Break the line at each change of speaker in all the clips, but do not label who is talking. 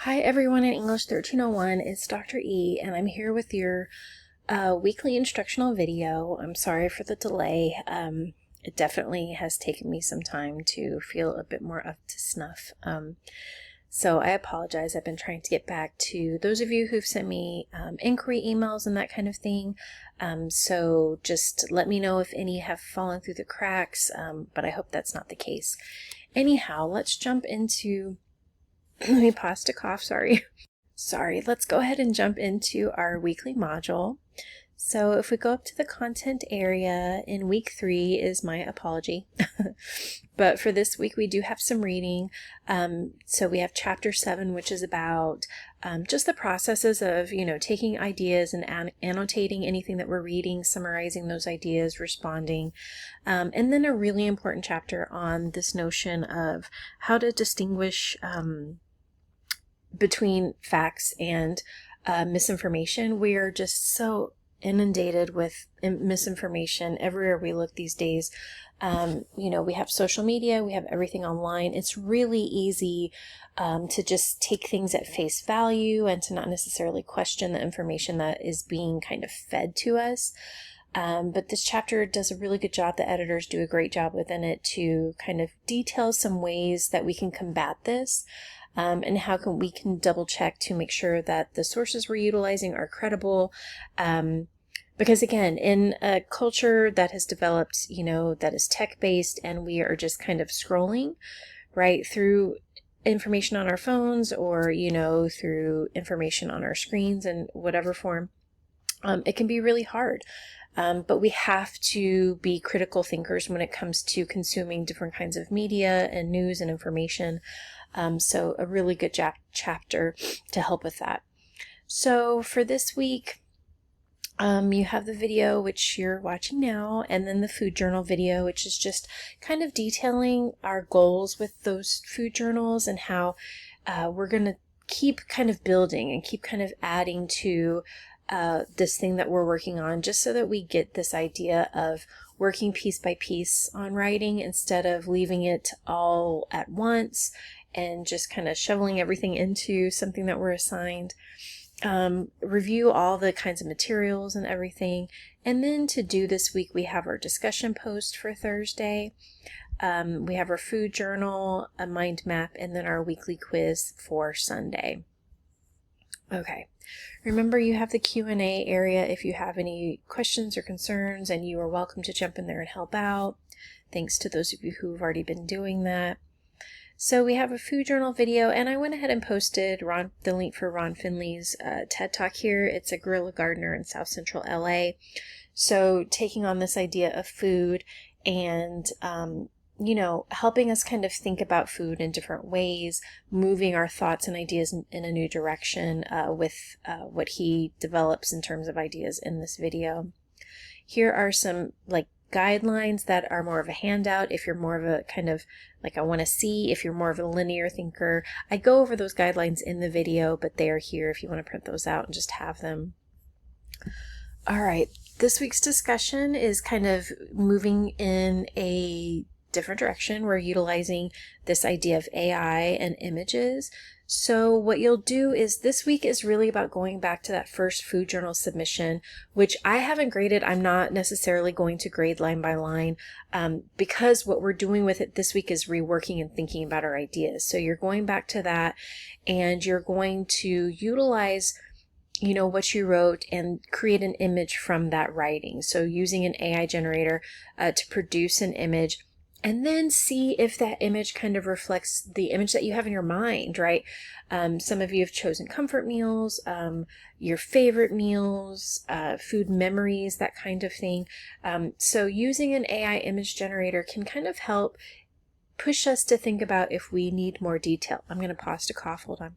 Hi everyone in English 1301, it's Dr. E and I'm here with your weekly instructional video. I'm sorry for the delay. It definitely has taken me some time to feel a bit more up to snuff. So I apologize. I've been trying to get back to those of you who've sent me inquiry emails and that kind of thing. So just let me know if any have fallen through the cracks, but I hope that's not the case. Anyhow, let's jump into let me pause to cough, sorry. Let's go ahead and jump into our weekly module. So if we go up to the content area in week 3 is my apology. But for this week we do have some reading. So we have chapter 7, which is about just the processes of, taking ideas and annotating anything that we're reading, summarizing those ideas, responding. And then a really important chapter on this notion of how to distinguish between facts and misinformation. We are just so inundated with misinformation everywhere we look these days. We have social media, we have everything online. It's really easy to just take things at face value and to not necessarily question the information that is being kind of fed to us. But this chapter does a really good job. The editors do a great job within it to kind of detail some ways that we can combat this. And how we can double check to make sure that the sources we're utilizing are credible. Because again, in a culture that has developed, that is tech-based, and we are just kind of scrolling right through information on our phones or, through information on our screens in whatever form, it can be really hard. But we have to be critical thinkers when it comes to consuming different kinds of media and news and information. So a really good chapter to help with that. So for this week, you have the video, which you're watching now, and then the food journal video, which is just kind of detailing our goals with those food journals and how we're going to keep kind of building and keep kind of adding to this thing that we're working on, just so that we get this idea of working piece by piece on writing instead of leaving it all at once and just kind of shoveling everything into something that we're assigned. Review all the kinds of materials and everything. And then to do this week, we have our discussion post for Thursday. We have our food journal, a mind map, and then our weekly quiz for Sunday. Okay. Remember, you have the Q&A area if you have any questions or concerns, and you are welcome to jump in there and help out. Thanks to those of you who have already been doing that. So we have a food journal video, and I went ahead and posted the link for Ron Finley's TED Talk here. It's a guerrilla gardener in South Central LA. So taking on this idea of food and, helping us kind of think about food in different ways, moving our thoughts and ideas in a new direction with what he develops in terms of ideas in this video. Here are some guidelines that are more of a handout if you're more of a kind of I want to see, if you're more of a linear thinker. I go over those guidelines in the video, but they are here if you want to print those out and just have them. All right, this week's discussion is kind of moving in a different direction. We're utilizing this idea of AI and images. So what you'll do is this week is really about going back to that first food journal submission, which I haven't graded. I'm not necessarily going to grade line by line because what we're doing with it this week is reworking and thinking about our ideas. So you're going back to that and you're going to utilize what you wrote and create an image from that writing. So using an AI generator to produce an image. And then see if that image kind of reflects the image that you have in your mind, right? Some of you have chosen comfort meals, your favorite meals, food memories, that kind of thing. So using an AI image generator can kind of help push us to think about if we need more detail. I'm going to pause to cough, hold on.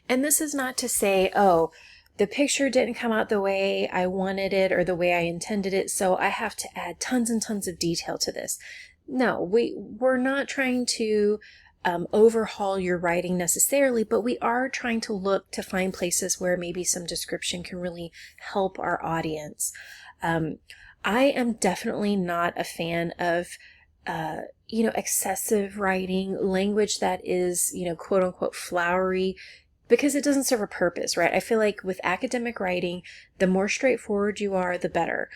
And this is not to say, oh, the picture didn't come out the way I wanted it or the way I intended it, so I have to add tons and tons of detail to this. No, we're not trying to overhaul your writing necessarily, but we are trying to look to find places where maybe some description can really help our audience. I am definitely not a fan of excessive writing, language that is, quote unquote flowery, because it doesn't serve a purpose, right? I feel like with academic writing, the more straightforward you are, the better.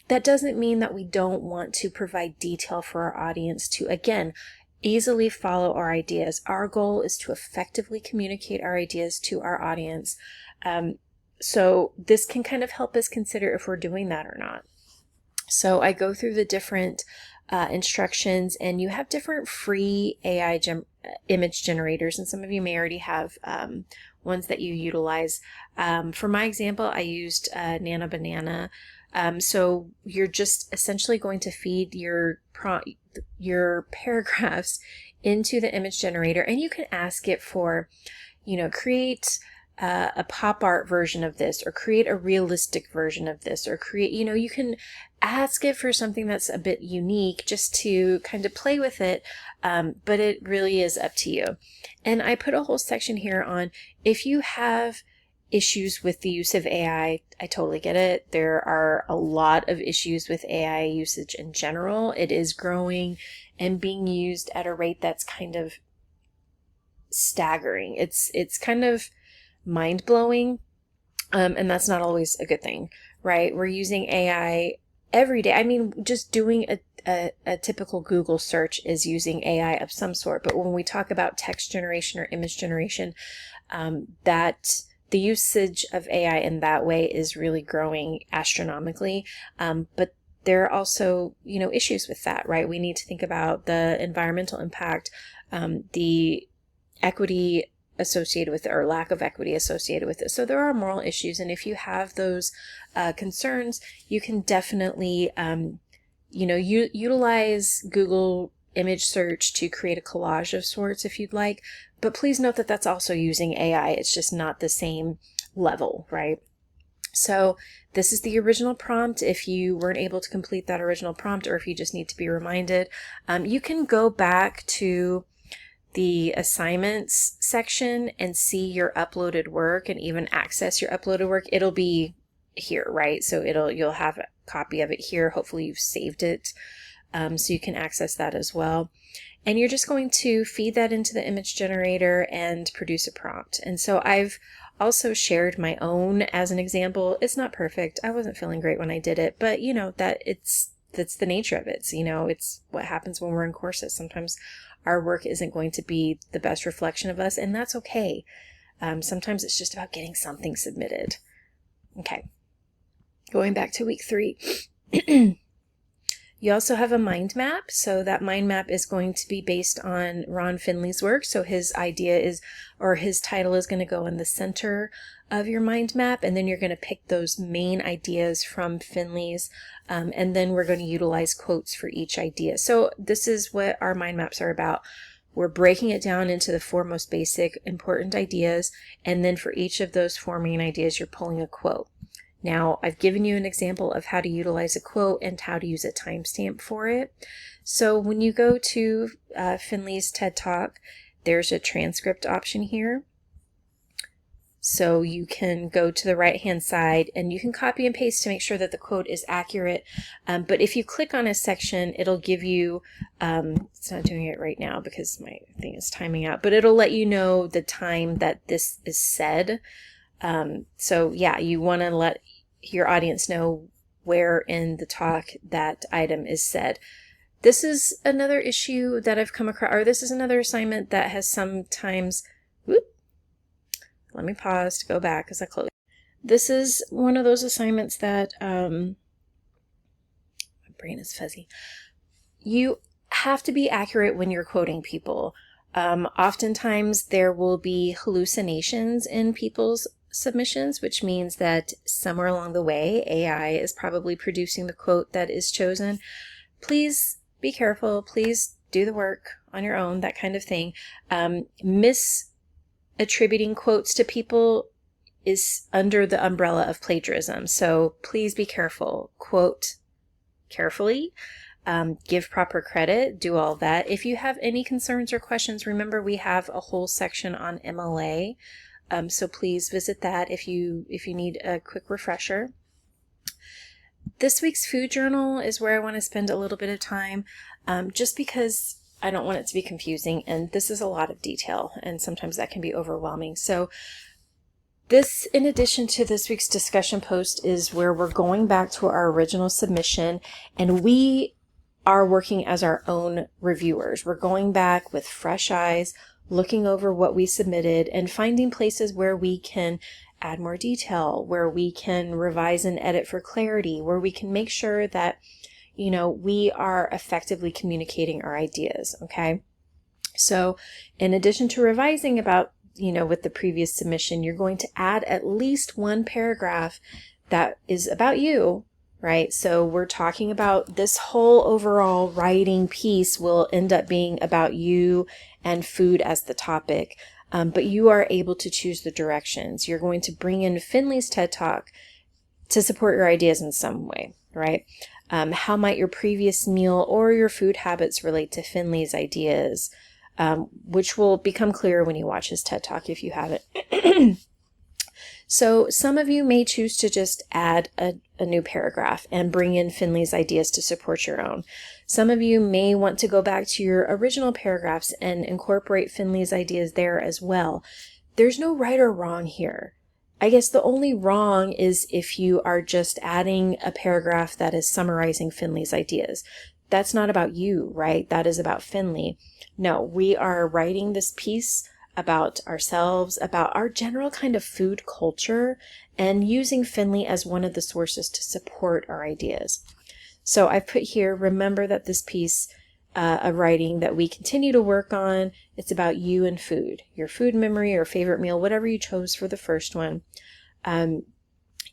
That doesn't mean that we don't want to provide detail for our audience to, again, easily follow our ideas. Our goal is to effectively communicate our ideas to our audience. So this can kind of help us consider if we're doing that or not. So I go through the different instructions, and you have different free AI image generators, and some of you may already have ones that you utilize. For my example, I used Nana Banana. So you're just essentially going to feed your paragraphs into the image generator, and you can ask it for, create a pop art version of this, or create a realistic version of this, or create, you can ask it for something that's a bit unique just to kind of play with it. But it really is up to you. And I put a whole section here on if you have issues with the use of AI. I totally get it. There are a lot of issues with AI usage in general. It is growing and being used at a rate that's kind of staggering. It's kind of mind-blowing, and that's not always a good thing, right? We're using AI every day. I mean, just doing a typical Google search is using AI of some sort. But when we talk about text generation or image generation, that the usage of AI in that way is really growing astronomically. But there are also, issues with that, right? We need to think about the environmental impact, the equity associated with it, or lack of equity associated with it. So there are moral issues. And if you have those concerns, you can definitely, utilize Google image search to create a collage of sorts if you'd like. But please note that that's also using AI. It's just not the same level, right? So this is the original prompt. If you weren't able to complete that original prompt, or if you just need to be reminded, you can go back to the assignments section and see your uploaded work and even access your uploaded work. It'll be here, right? So you'll have a copy of it here. Hopefully you've saved it, so you can access that as well. And you're just going to feed that into the image generator and produce a prompt. And so I've also shared my own as an example. It's not perfect. I wasn't feeling great when I did it, but that's the nature of it. So, it's what happens when we're in courses. Sometimes our work isn't going to be the best reflection of us, and that's okay. Sometimes it's just about getting something submitted. Okay. Going back to week 3. You also have a mind map. So that mind map is going to be based on Ron Finley's work. So his idea is, or his title is going to go in the center of your mind map. And then you're going to pick those main ideas from Finley's. And then we're going to utilize quotes for each idea. So this is what our mind maps are about. We're breaking it down into the 4 most basic important ideas. And then for each of those 4 main ideas, you're pulling a quote. Now, I've given you an example of how to utilize a quote and how to use a timestamp for it. So when you go to Finley's TED Talk, there's a transcript option here. So you can go to the right-hand side and you can copy and paste to make sure that the quote is accurate. But if you click on a section, it'll give you, it's not doing it right now because my thing is timing out, but it'll let you know the time that this is said. So yeah, you want to let your audience know where in the talk that item is said. This is another issue that I've come across, or this is another assignment that has sometimes, let me pause to go back as I close. This is one of those assignments that, my brain is fuzzy. You have to be accurate when you're quoting people. Oftentimes there will be hallucinations in people's submissions, which means that somewhere along the way, AI is probably producing the quote that is chosen. Please be careful. Please do the work on your own, that kind of thing. Misattributing quotes to people is under the umbrella of plagiarism. So please be careful. Quote carefully. Give proper credit, do all that. If you have any concerns or questions, remember we have a whole section on MLA. So please visit that if you need a quick refresher. This week's food journal is where I want to spend a little bit of time. just because I don't want it to be confusing, and this is a lot of detail, and sometimes that can be overwhelming. So this, in addition to this week's discussion post, is where we're going back to our original submission, and we are working as our own reviewers. We're going back with fresh eyes, looking over what we submitted and finding places where we can add more detail, where we can revise and edit for clarity, where we can make sure that, we are effectively communicating our ideas. Okay. So in addition to revising about, with the previous submission, you're going to add at least one paragraph that is about you, right? So we're talking about this whole overall writing piece will end up being about you and food as the topic. But you are able to choose the directions. You're going to bring in Finley's TED Talk to support your ideas in some way, right? How might your previous meal or your food habits relate to Finley's ideas? Which will become clearer when you watch his TED Talk if you haven't. So some of you may choose to just add a new paragraph and bring in Finley's ideas to support your own. Some of you may want to go back to your original paragraphs and incorporate Finley's ideas there as well. There's no right or wrong here. I guess the only wrong is if you are just adding a paragraph that is summarizing Finley's ideas. That's not about you, right? That is about Finley. No, we are writing this piece about ourselves, about our general kind of food culture, and using Finley as one of the sources to support our ideas. So I've put here, remember that this piece of writing that we continue to work on, it's about you and food, your food memory or favorite meal, whatever you chose for the first one.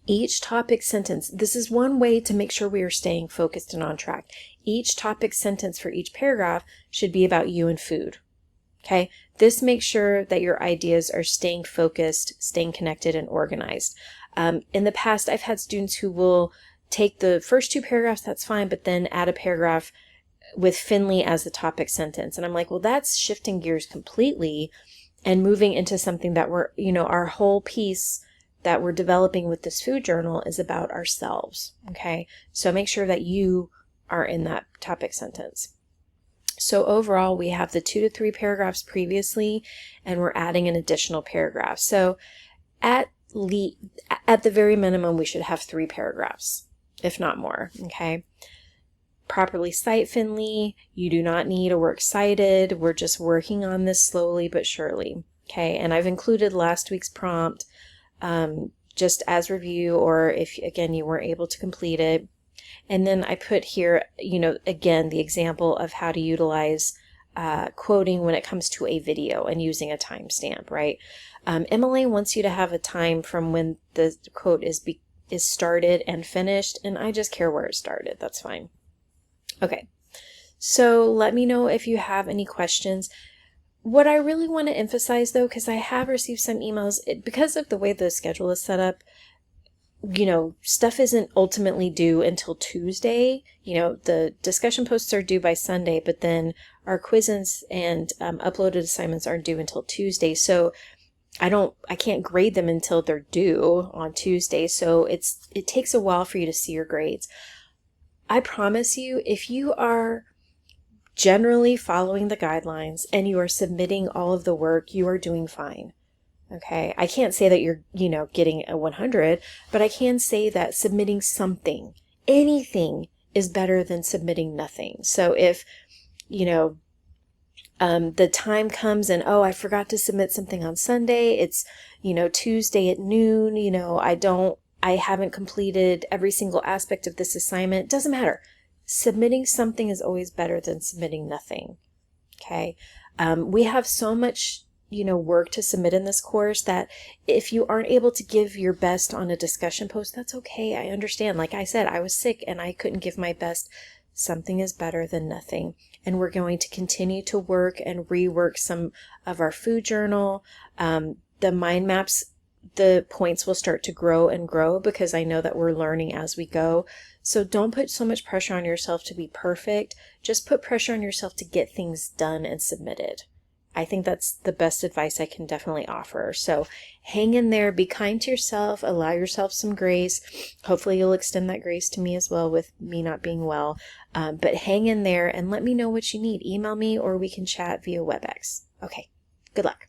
Each topic sentence, this is one way to make sure we are staying focused and on track. Each topic sentence for each paragraph should be about you and food. Okay, this makes sure that your ideas are staying focused, staying connected, and organized. In the past, I've had students who will take the first two paragraphs, that's fine, but then add a paragraph with Finley as the topic sentence. And I'm like, well, that's shifting gears completely and moving into something that we're, our whole piece that we're developing with this food journal is about ourselves. Okay, so make sure that you are in that topic sentence. So overall, we have the 2 to 3 paragraphs previously, and we're adding an additional paragraph. So at the very minimum, we should have 3 paragraphs, if not more, okay? Properly cite Finley. You do not need a works cited. We're just working on this slowly but surely, okay? And I've included last week's prompt just as review, or if, again, you weren't able to complete it. And then I put here, again, the example of how to utilize quoting when it comes to a video and using a timestamp, right? MLA wants you to have a time from when the quote is started and finished, and I just care where it started. That's fine. Okay, so let me know if you have any questions. What I really want to emphasize, though, because I have received some emails, because of the way the schedule is set up, stuff isn't ultimately due until Tuesday. The discussion posts are due by Sunday, but then our quizzes and uploaded assignments aren't due until Tuesday. So I can't grade them until they're due on Tuesday. So it takes a while for you to see your grades. I promise you, if you are generally following the guidelines and you are submitting all of the work, you are doing fine. Okay, I can't say that you're, getting a 100, but I can say that submitting something, anything, is better than submitting nothing. So if, the time comes and, I forgot to submit something on Sunday, it's, Tuesday at noon, I haven't completed every single aspect of this assignment, doesn't matter. Submitting something is always better than submitting nothing. Okay, we have so much work to submit in this course that if you aren't able to give your best on a discussion post, that's okay. I understand. Like I said, I was sick and I couldn't give my best. Something is better than nothing. And we're going to continue to work and rework some of our food journal. The mind maps, the points will start to grow and grow because I know that we're learning as we go. So don't put so much pressure on yourself to be perfect. Just put pressure on yourself to get things done and submitted. I think that's the best advice I can definitely offer. So hang in there, be kind to yourself, allow yourself some grace. Hopefully you'll extend that grace to me as well with me not being well. But hang in there and let me know what you need. Email me or we can chat via WebEx. Okay, good luck.